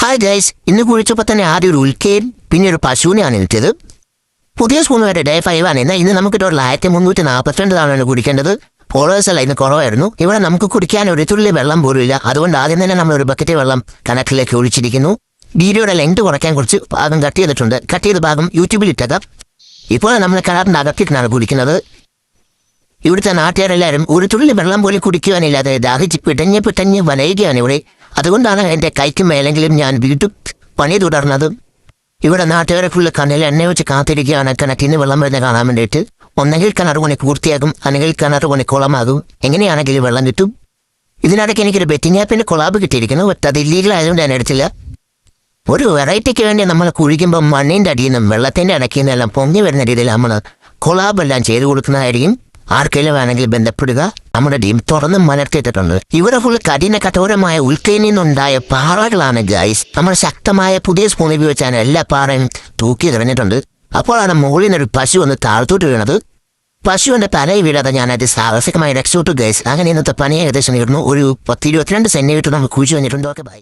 Hi guys, ഇന്ന് കുഴിച്ചപ്പോൾ തന്നെ ആദ്യം ഒരു ഉൽക്കയും പിന്നെ ഒരു പശുവിനെയാണ് ഇട്ടത്. പുതിയ സ്പൂൺ വരെ ഡേ 5 ആണ്. എന്നാൽ ഇന്ന് നമുക്ക് ടോട്ടൽ 1342 തവണയാണ് കുടിക്കേണ്ടത്. ഫോളോവേഴ്സ് അല്ല ഇന്ന് കുറവായിരുന്നു. ഇവിടെ നമുക്ക് കുടിക്കാൻ ഒരു തുള്ളി വെള്ളം പോലും ഇല്ല. അതുകൊണ്ട് ആദ്യം തന്നെ നമ്മൾ ഒരു ബക്കറ്റ് വെള്ളം കണക്കിലേക്ക് ഒഴിച്ചിരിക്കുന്നു. വീഡിയോയുടെ ലെങ്ത് കുറയ്ക്കാൻ കുറച്ച് ഭാഗം കട്ട് ചെയ്തിട്ടുണ്ട്. കട്ട് ചെയ്ത ഭാഗം യൂട്യൂബിൽ ഇട്ടത്. ഇപ്പോൾ നമ്മൾ കിണറിൻ്റെ അകത്തിട്ടാണ് കുടിക്കുന്നത്. ഇവിടുത്തെ നാട്ടുകാരെല്ലാവരും ഒരു തുള്ളി വെള്ളം പോലും കുടിക്കുവാനില്ലാതെ ദാഹിച്ച് പിടഞ്ഞ് വലയുകയാണ് ഇവിടെ. അതുകൊണ്ടാണ് എൻ്റെ കൈക്ക് മേലെങ്കിലും ഞാൻ വീണ്ടും പണി തുടർന്നത്. ഇവിടെ നാട്ടുകാരെ ഫുള്ള് കണ്ണിൽ എണ്ണ വെച്ച് കാത്തിരിക്കുകയാണ് കിണറ്റിന് വെള്ളം വരുന്ന കാണാൻ വേണ്ടിയിട്ട്. ഒന്നെങ്കിൽ കിണർ പണി പൂർത്തിയാകും, അല്ലെങ്കിൽ കിണർ പണി കുളമാകും. എങ്ങനെയാണെങ്കിലും വെള്ളം കിട്ടും. ഇതിനിടയ്ക്ക് എനിക്കൊരു ബെറ്റിംഗ് ആപ്പിൻ്റെ കൊളാബ് കിട്ടിയിരിക്കുന്നു. അത് ഇല്ലീഗൽ ആയതുകൊണ്ട് ഞാൻ എടുത്തില്ല. ഒരു വെറൈറ്റിക്ക് വേണ്ടി നമ്മൾ കുഴിക്കുമ്പോൾ മണ്ണിൻ്റെ അടിയിൽ നിന്നും വെള്ളത്തിൻ്റെ ഇടയ്ക്കിൽ നിന്നെല്ലാം പൊങ്ങി വരുന്ന രീതിയിൽ നമ്മൾ കൊളാബെല്ലാം ചെയ്തു കൊടുക്കുന്നതായിരിക്കും. ആർക്കെങ്കിലും വേണമെങ്കിൽ ബന്ധപ്പെടുക. നമ്മുടെ ടീം തുറന്ന് മലർത്തിയിട്ടുണ്ട്. ഇവിടെ ഫുൾ കഠോരമായ ഉൽക്കയിൽ നിന്നുണ്ടായ പാറകളാണ് ഗൈസ്. നമ്മൾ ശക്തമായ പുതിയ സ്പൂൺ ഉപയോഗിച്ചാണ് എല്ലാ പാറയും തൂക്കി എറിഞ്ഞിട്ടുണ്ട്. അപ്പോഴാണ് മുകളിൽ നിന്നൊരു പശു ഒന്ന് താഴ്ത്തോട്ട് വീണത്. പശുവിന്റെ തലയിൽ വീഴാതെ ഞാനത് സാഹസികമായി രക്ഷപ്പെട്ടു ഗൈസ്. അങ്ങനെ ഇന്നത്തെ പണി ഏകദേശം ഇരുന്നു. ഒരു 10-22 സെന്റിമീറ്റർ നമുക്ക് കുഴിച്ചു വന്നിട്ടുണ്ട്. Okay bye.